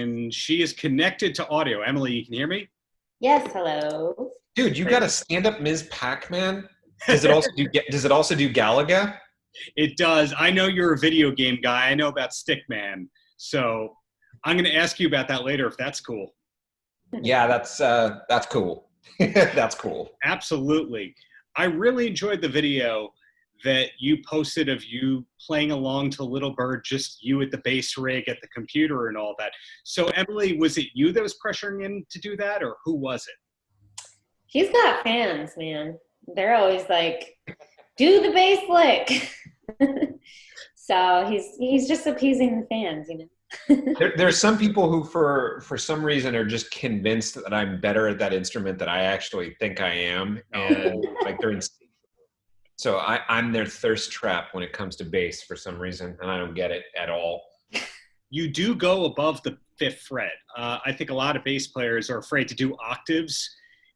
and she is connected to audio. Emily, you can hear me? Yes, hello. Dude, you got a stand-up Ms. Pac-Man? Does it also do Galaga? It does. I know you're a video game guy. I know about Stickman. So I'm going to ask you about that later if that's cool. Yeah, that's cool. That's cool. Absolutely. I really enjoyed the video that you posted of you playing along to Little Bird, just you at the bass rig at the computer and all that. So Emily, was it you that was pressuring him to do that, or who was it? He's got fans, man. They're always like, do the bass lick. So he's just appeasing the fans, you know. There's some people who for some reason are just convinced that I'm better at that instrument than I actually think I am. And like so I'm their thirst trap when it comes to bass for some reason, and I don't get it at all. You do go above the fifth fret. I think a lot of bass players are afraid to do octaves.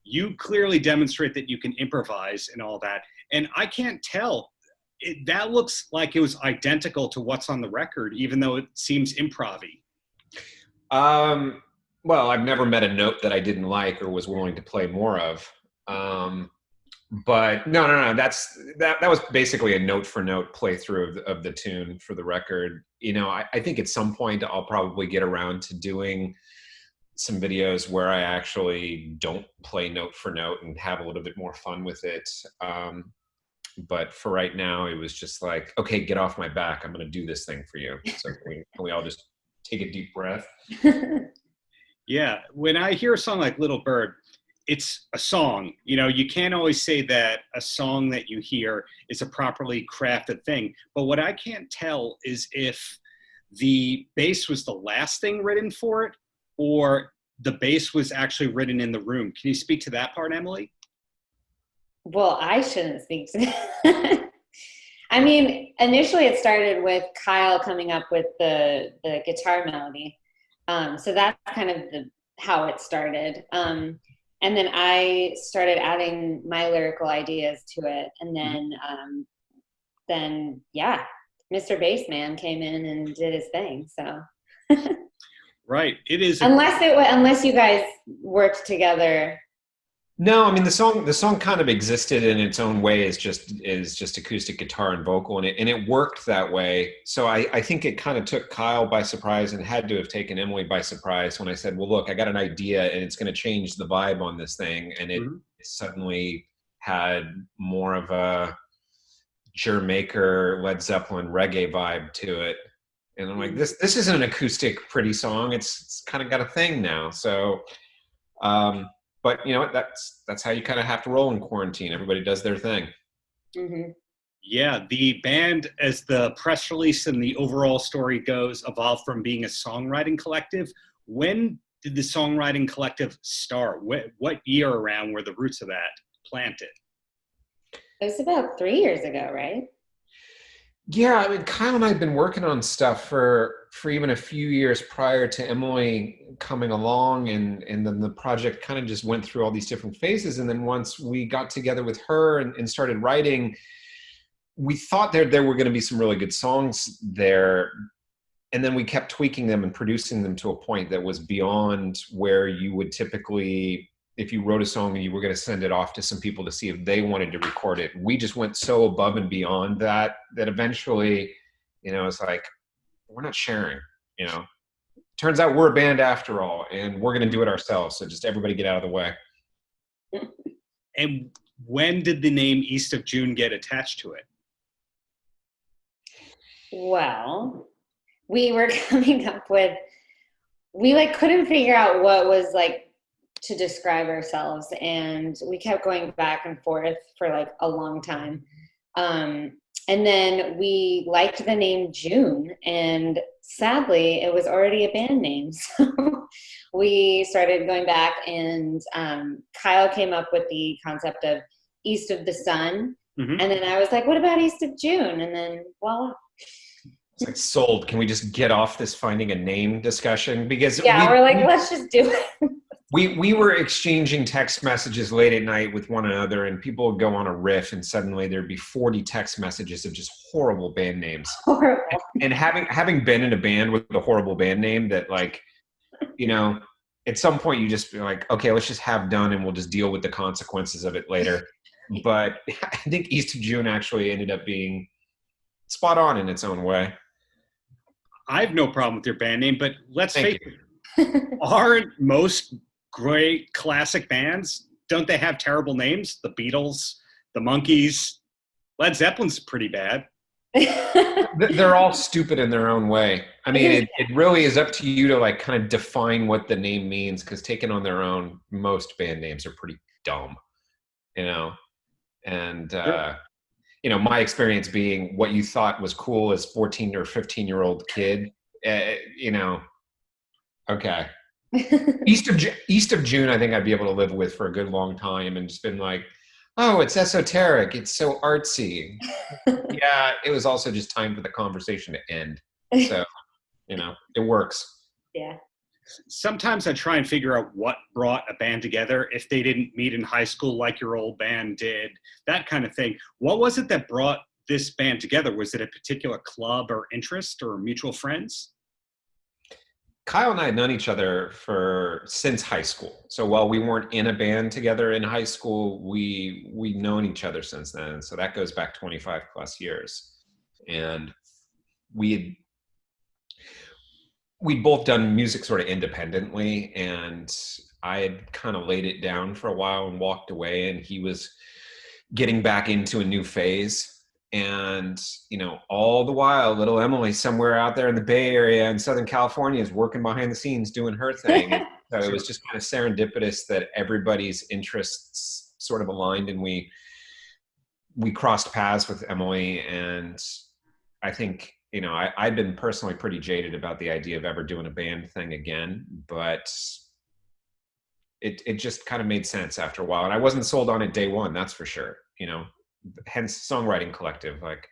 You clearly demonstrate that you can improvise and all that. And I can't tell. That looks like it was identical to what's on the record, even though it seems improv-y. Well, I've never met a note that I didn't like or was willing to play more of. But no. That was basically a note for note playthrough of the tune for the record. You know, I think at some point I'll probably get around to doing some videos where I actually don't play note for note and have a little bit more fun with it. But for right now, it was just like, okay, get off my back. I'm going to do this thing for you. So can we all just take a deep breath? Yeah. When I hear a song like Little Bird, it's a song. You know, you can't always say that a song that you hear is a properly crafted thing. But what I can't tell is if the bass was the last thing written for it or the bass was actually written in the room. Can you speak to that part, Emily? Well, I shouldn't speak to that. I mean, initially it started with Kyle coming up with the guitar melody. So that's kind of how it started. And then I started adding my lyrical ideas to it. And then yeah, Mr. Bassman came in and did his thing. So right. It is. Unless you guys worked together. No, I mean the song kind of existed in its own way as just acoustic guitar and vocal, and it worked that way. So I think it kind of took Kyle by surprise and had to have taken Emily by surprise when I said, well, look, I got an idea and it's going to change the vibe on this thing, and it suddenly had more of a Jermaker, Led Zeppelin reggae vibe to it. And I'm like, this isn't an acoustic pretty song. It's kind of got a thing now. So but you know what? That's how you kind of have to roll in quarantine. Everybody does their thing. Mm-hmm. Yeah, the band, as the press release and the overall story goes, evolved from being a songwriting collective. When did the songwriting collective start? What year around were the roots of that planted? It was about 3 years ago, right? Yeah, I mean, Kyle and I had been working on stuff for even a few years prior to Emily coming along, and then the project kind of just went through all these different phases. And then once we got together with her and started writing, we thought there were going to be some really good songs there. And then we kept tweaking them and producing them to a point that was beyond where you would typically, if you wrote a song and you were going to send it off to some people to see if they wanted to record it. We just went so above and beyond that eventually, you know, it's like, we're not sharing, you know. Turns out we're a band after all, and we're going to do it ourselves. So just everybody get out of the way. And when did the name East of June get attached to it? Well, we were coming up with, we couldn't figure out what was to describe ourselves, and we kept going back and forth for a long time. And then we liked the name June, and sadly it was already a band name. So we started going back, and Kyle came up with the concept of East of the Sun. Mm-hmm. And then I was like, what about East of June? And then voila. It's like, sold. Can we just get off this finding a name discussion? Because we're like, let's just do it. We were exchanging text messages late at night with one another, and people would go on a riff, and suddenly there'd be 40 text messages of just horrible band names. Horrible. And having been in a band with a horrible band name that you know, at some point you just be like, okay, let's just have done and we'll just deal with the consequences of it later. But I think East of June actually ended up being spot on in its own way. I have no problem with your band name, but let's Thank face you. it, aren't most great classic bands, don't they have terrible names? The Beatles, the Monkees, Led Zeppelin's pretty bad. They're all stupid in their own way. I mean, it really is up to you to like kind of define what the name means, because taken on their own, most band names are pretty dumb, you know? And, you know, my experience being what you thought was cool as 14 or 15-year-old kid, you know, okay. East of June, I think I'd be able to live with for a good long time, and just been like, oh, it's esoteric. It's so artsy. Yeah, it was also just time for the conversation to end. So, you know, it works. Yeah. Sometimes I try and figure out what brought a band together if they didn't meet in high school like your old band did, that kind of thing. What was it that brought this band together? Was it a particular club or interest or mutual friends? Kyle and I had known each other since high school. So while we weren't in a band together in high school, we've known each other since then. So that goes back 25 plus years. And we'd both done music sort of independently, and I had kind of laid it down for a while and walked away, and he was getting back into a new phase. And, you know, all the while, little Emily somewhere out there in the Bay Area in Southern California is working behind the scenes doing her thing. And so it was just kind of serendipitous that everybody's interests sort of aligned, and we crossed paths with Emily. And I think, you know, I'd been personally pretty jaded about the idea of ever doing a band thing again, but it just kind of made sense after a while. And I wasn't sold on it day one, that's for sure, you know. Hence Songwriting Collective. Like,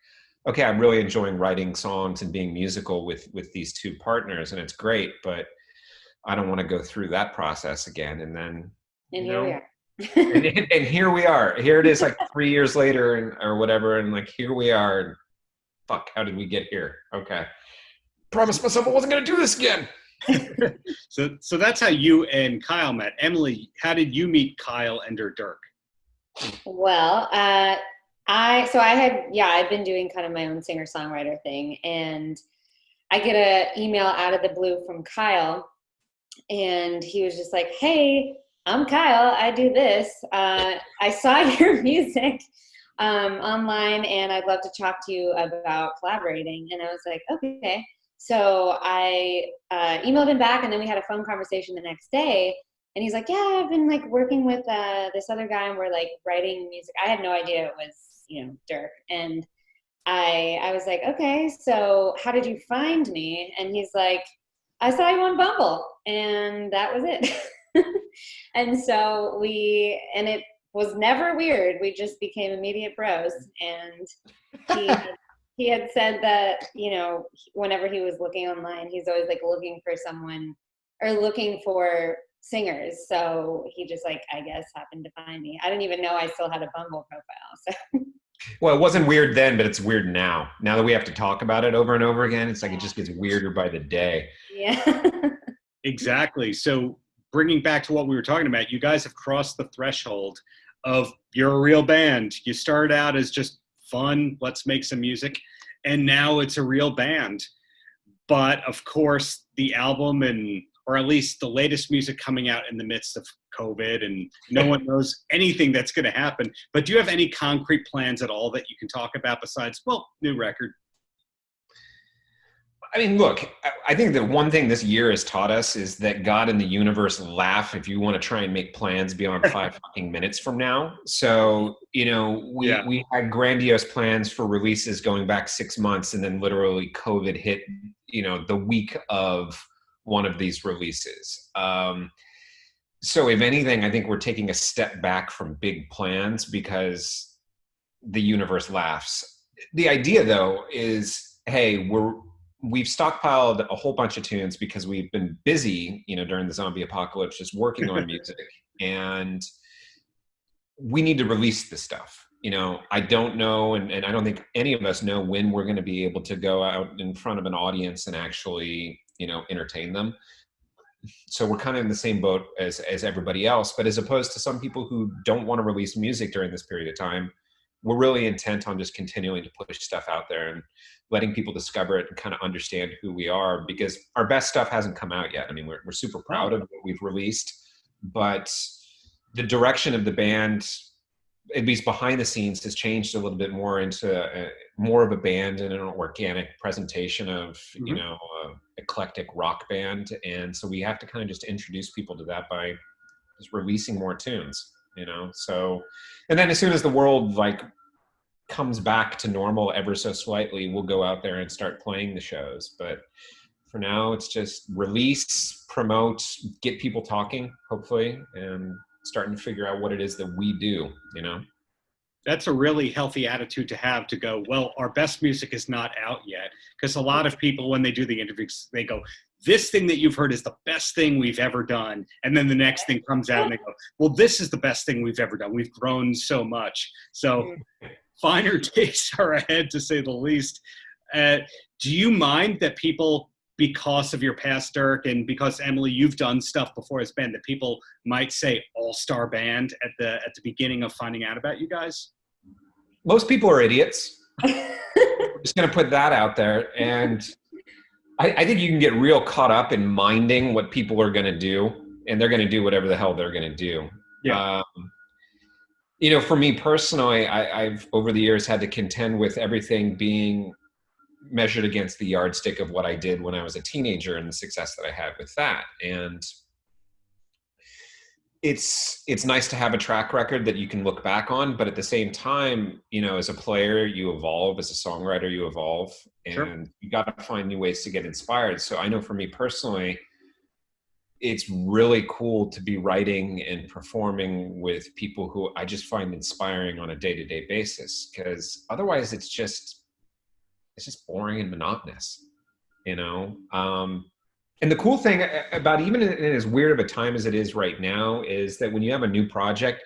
okay, I'm really enjoying writing songs and being musical with these two partners, and it's great, but I don't want to go through that process again. And then, And you here know, we are. and here we are. Here it is, like 3 years later, or whatever, and like here we are. And fuck, how did we get here? Okay, promised myself I wasn't going to do this again. So that's how you and Kyle met. Emily, how did you meet Kyle and or Dirk? Well, I'd been doing kind of my own singer-songwriter thing, and I get an email out of the blue from Kyle, and he was just like, hey, I'm Kyle, I do this. I saw your music online, and I'd love to talk to you about collaborating. And I was like, okay. So I emailed him back, and then we had a phone conversation the next day. And he's like, yeah, I've been like working with this other guy, and we're like writing music. I had no idea it was, you know, Dirk. And I was like, okay, so how did you find me? And he's like, I saw you on Bumble, and that was it. And so it was never weird. We just became immediate bros. And he had said that, you know, whenever he was looking online, he's always like looking for someone or looking for singers. So he just like, I guess, happened to find me. I didn't even know I still had a Bumble profile. So. Well, it wasn't weird then, but it's weird now. Now that we have to talk about it over and over again, it's like it just gets weirder by the day. Yeah. Exactly. So bringing back to what we were talking about, you guys have crossed the threshold of you're a real band. You started out as just fun, let's make some music, and now it's a real band. But of course, the album or at least the latest music coming out in the midst of COVID, and no one knows anything that's going to happen. But do you have any concrete plans at all that you can talk about besides, well, new record? I mean, look, I think that one thing this year has taught us is that God and the universe laugh if you want to try and make plans beyond 5 fucking minutes from now. So, you know, we had grandiose plans for releases going back 6 months, and then literally COVID hit, you know, the week of one of these releases. So if anything, I think we're taking a step back from big plans because the universe laughs. The idea though is, hey, we've stockpiled a whole bunch of tunes because we've been busy, you know, during the zombie apocalypse, just working on music, and we need to release this stuff. You know, I don't know, and I don't think any of us know when we're going to be able to go out in front of an audience and actually, you know, entertain them. So we're kind of in the same boat as everybody else, but as opposed to some people who don't want to release music during this period of time, we're really intent on just continuing to push stuff out there and letting people discover it and kind of understand who we are, because our best stuff hasn't come out yet. I mean, we're super proud of what we've released, but the direction of the band, at least behind the scenes, has changed a little bit more into more of a band and an organic presentation of, you know, eclectic rock band. And so we have to kind of just introduce people to that by just releasing more tunes, you know? So, and then as soon as the world like comes back to normal ever so slightly, we'll go out there and start playing the shows. But for now, it's just release, promote, get people talking, hopefully, and starting to figure out what it is that we do, you know? That's a really healthy attitude to have, to go, well, our best music is not out yet. Because a lot of people, when they do the interviews, they go, this thing that you've heard is the best thing we've ever done. And then the next thing comes out and they go, well, this is the best thing we've ever done. We've grown so much. So finer days are ahead, to say the least. Do you mind that people, because of your past, Dirk, and because, Emily, you've done stuff before as band, that people might say all-star band at the beginning of finding out about you guys? Most people are idiots. I'm just going to put that out there. And I think you can get real caught up in minding what people are going to do, and they're going to do whatever the hell they're going to do. Yeah. You know, for me personally, I've over the years had to contend with everything being measured against the yardstick of what I did when I was a teenager and the success that I had with that. And it's nice to have a track record that you can look back on, but at the same time, you know, as a player, you evolve. As a songwriter, you evolve, and Sure. you got to find new ways to get inspired. So I know for me personally, it's really cool to be writing and performing with people who I just find inspiring on a day-to-day basis, because otherwise it's just boring and monotonous, you know? And the cool thing about, even in as weird of a time as it is right now, is that when you have a new project,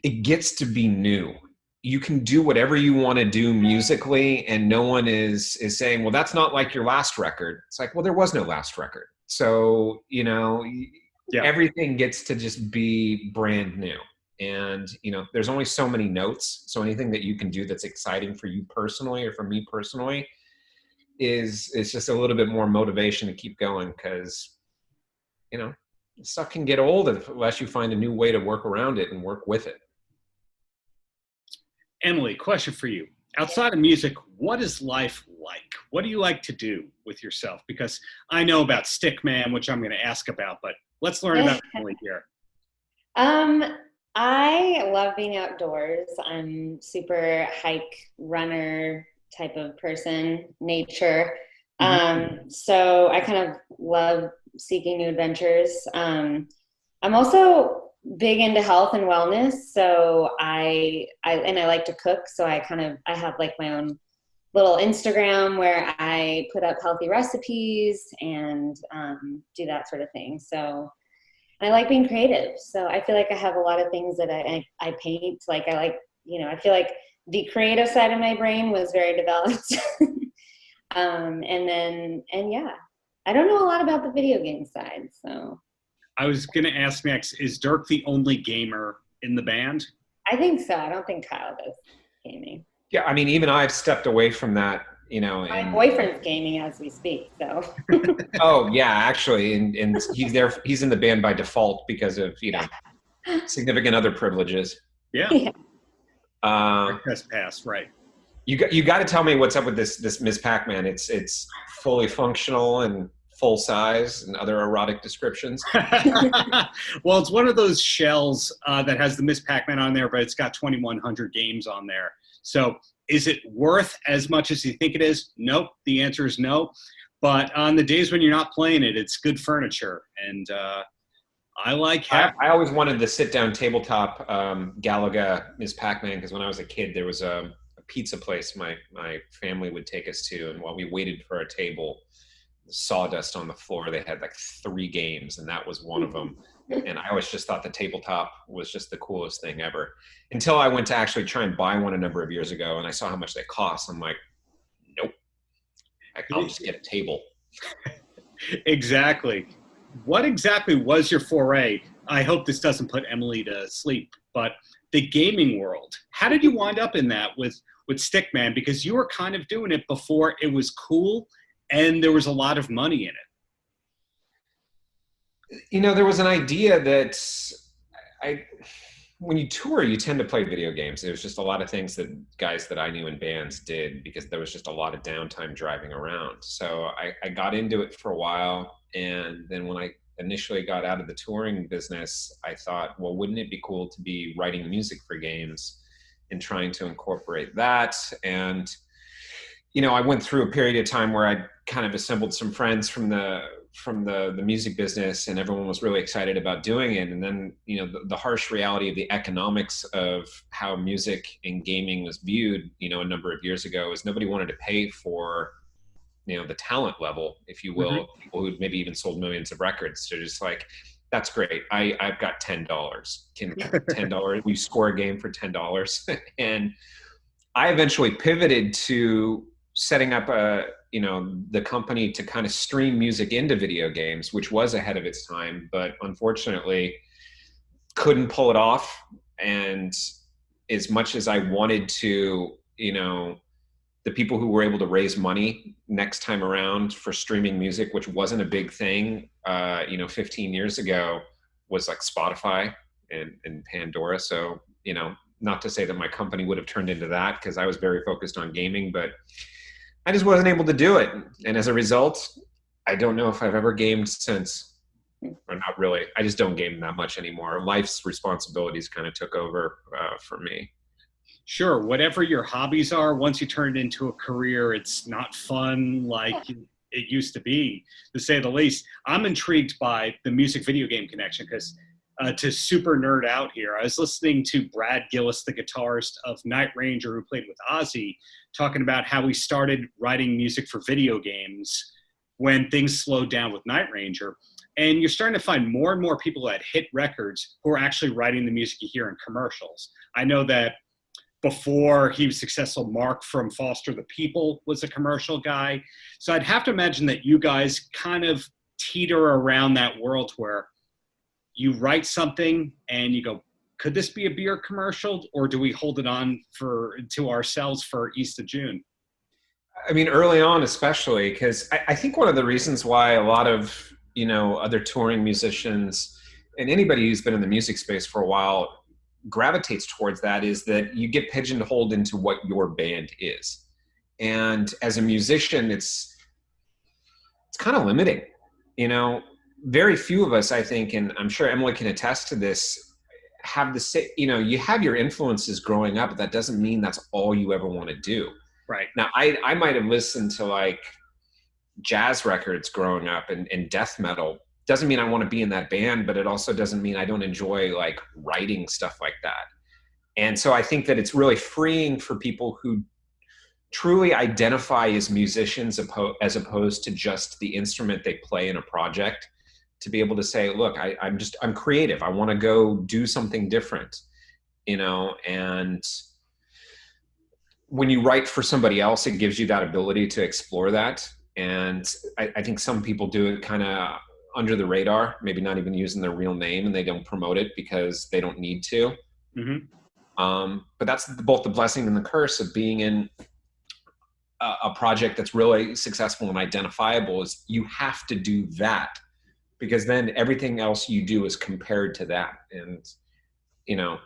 it gets to be new. You can do whatever you want to do musically, and no one is saying, well, that's not like your last record. It's like, well, there was no last record. So, you know, everything gets to just be brand new. And, you know, there's only so many notes. So anything that you can do that's exciting for you personally, or for me personally, is just a little bit more motivation to keep going, because, you know, stuff can get old unless you find a new way to work around it and work with it. Emily, question for you. Outside of music, what is life like? What do you like to do with yourself? Because I know about Stickman, which I'm going to ask about, but let's learn about Emily here. I love being outdoors. I'm super hike, runner type of person, nature. So I kind of love seeking new adventures. I'm also big into health and wellness. So I like to cook. So I have like my own little Instagram where I put up healthy recipes and do that sort of thing. So I like being creative. So I feel like I have a lot of things that I paint. Like I like, you know, I feel like the creative side of my brain was very developed. And yeah, I don't know a lot about the video game side. So I was going to ask next, is Dirk the only gamer in the band? I think so. I don't think Kyle does gaming. Yeah, I mean, even I've stepped away from that, you know. My boyfriend's gaming as we speak, so. Oh yeah, actually, and he's there. He's in the band by default because of, you know, significant other privileges. Yeah. Pass, right. You got to tell me what's up with this Miss Pac-Man. It's fully functional and full size and other erotic descriptions. Well, it's one of those shells that has the Miss Pac-Man on there, but it's got 2,100 games on there. So is it worth as much as you think it is? Nope. The answer is no. But on the days when you're not playing it, it's good furniture. And I like having I always wanted the sit-down tabletop Galaga Miss Pac-Man, because when I was a kid, there was a pizza place my family would take us to, and while we waited for our table, sawdust on the floor, they had like 3 games, and that was one of them. And I always just thought the tabletop was just the coolest thing ever, until I went to actually try and buy one a number of years ago, and I saw how much they cost. I'm like, nope, I'll just get a table. Exactly. what exactly was your foray? I hope this doesn't put Emily to sleep, but the gaming world. How did you wind up in that with Stickman? Because you were kind of doing it before it was cool and there was a lot of money in it. You know, there was an idea that when you tour, you tend to play video games. There was just a lot of things that guys that I knew in bands did because there was just a lot of downtime driving around. So I got into it for a while. And then when I initially got out of the touring business, I thought, well, wouldn't it be cool to be writing music for games and trying to incorporate that? And, you know, I went through a period of time where I kind of assembled some friends from the music business, and everyone was really excited about doing it. And then, you know, the harsh reality of the economics of how music and gaming was viewed, you know, a number of years ago, is nobody wanted to pay for, you know, the talent level, if you will, Mm-hmm. people who maybe even sold millions of records. They're just like, that's great. I've got $10. Can $10, we score a game for $10. And I eventually pivoted to setting up the company to kind of stream music into video games, which was ahead of its time, but unfortunately couldn't pull it off. And as much as I wanted to, you know, the people who were able to raise money next time around for streaming music, which wasn't a big thing, 15 years ago, was like Spotify and Pandora. So, you know, not to say that my company would have turned into that, because I was very focused on gaming, but I just wasn't able to do it. And as a result, I don't know if I've ever gamed since, or not really. I just don't game that much anymore. Life's responsibilities kind of took over for me. Sure, whatever your hobbies are, once you turn it into a career, it's not fun like it used to be, to say the least. I'm intrigued by the music video game connection because to super nerd out here, I was listening to Brad Gillis, the guitarist of Night Ranger, who played with Ozzy, talking about how he started writing music for video games when things slowed down with Night Ranger. And you're starting to find more and more people that hit records who are actually writing the music you hear in commercials. I know that before he was successful, Mark from Foster the People was a commercial guy. So I'd have to imagine that you guys kind of teeter around that world where you write something and you go, could this be a beer commercial, or do we hold it on to ourselves for East of June? I mean, early on, especially, because I think one of the reasons why a lot of, you know, other touring musicians and anybody who's been in the music space for a while gravitates towards that is that you get pigeonholed into what your band is. And as a musician, it's kind of limiting. You know, very few of us, I think, and I'm sure Emily can attest to this, have the same, you know, you have your influences growing up, but that doesn't mean that's all you ever want to do. Right. Now, I might have listened to like jazz records growing up and death metal. Doesn't mean I want to be in that band, but it also doesn't mean I don't enjoy like writing stuff like that. And so I think that it's really freeing for people who truly identify as musicians as opposed to just the instrument they play in a project, to be able to say, look, I'm creative. I want to go do something different, you know. And when you write for somebody else, it gives you that ability to explore that. And I think some people do it kind of under the radar, maybe not even using their real name, and they don't promote it because they don't need to. Mm-hmm. But that's both the blessing and the curse of being in a project that's really successful and identifiable, is you have to do that, because then everything else you do is compared to that. And, you know,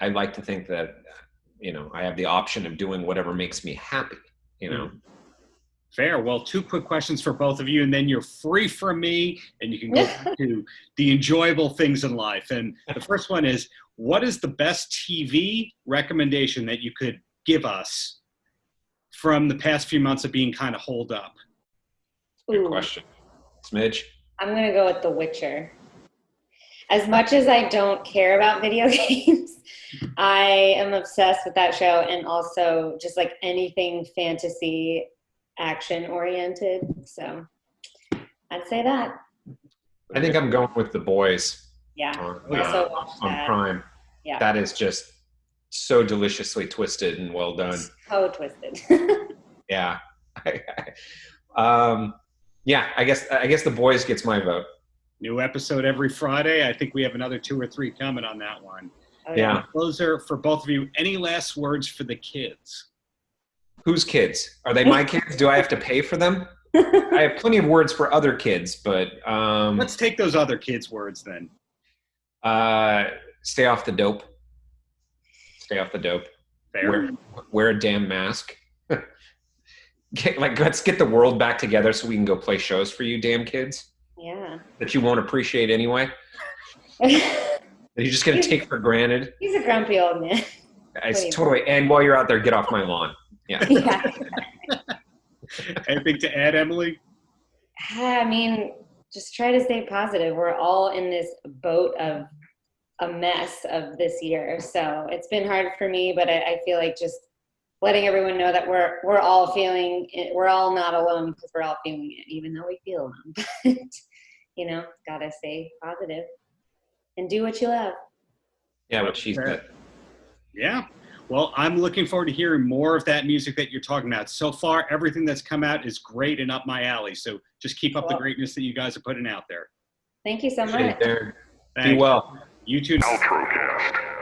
I like to think that, you know, I have the option of doing whatever makes me happy, you know. Fair. Well, 2 quick questions for both of you, and then you're free from me, and you can go to the enjoyable things in life. And the first one is, what is the best TV recommendation that you could give us from the past few months of being kind of holed up? Good question. Smidge? I'm going to go with The Witcher. As much as I don't care about video games, I am obsessed with that show, and also just like anything fantasy action oriented. So I'd say that. I think I'm going with The Boys. Yeah. On Prime. Yeah. That is just so deliciously twisted and well done. So twisted. Yeah. Yeah, I guess the boys gets my vote. New episode every Friday. I think we have another 2 or 3 coming on that one. Oh, Yeah. Closer for both of you. Any last words for the kids? Whose kids? Are they my kids? Do I have to pay for them? I have plenty of words for other kids, but Let's take those other kids' words then. Stay off the dope. Stay off the dope. Fair. Wear a damn mask. Let's get the world back together so we can go play shows for you, damn kids. Yeah. That you won't appreciate anyway. That you're just gonna take for granted. He's a grumpy old man. It's totally. And while you're out there, get off my lawn. Yeah. Yeah. Anything to add, Emily? I mean, just try to stay positive. We're all in this boat of a mess of this year. So it's been hard for me, but I feel like just letting everyone know that we're all feeling it. We're all not alone because we're all feeling it, even though we feel alone. But, you know, gotta stay positive and do what you love. Yeah, what she said. Yeah. Well, I'm looking forward to hearing more of that music that you're talking about. So far, everything that's come out is great and up my alley. So just keep up the greatness that you guys are putting out there. Thank you so much. Appreciate it, Darren. Be Thanks. well. You too. Paltrocast.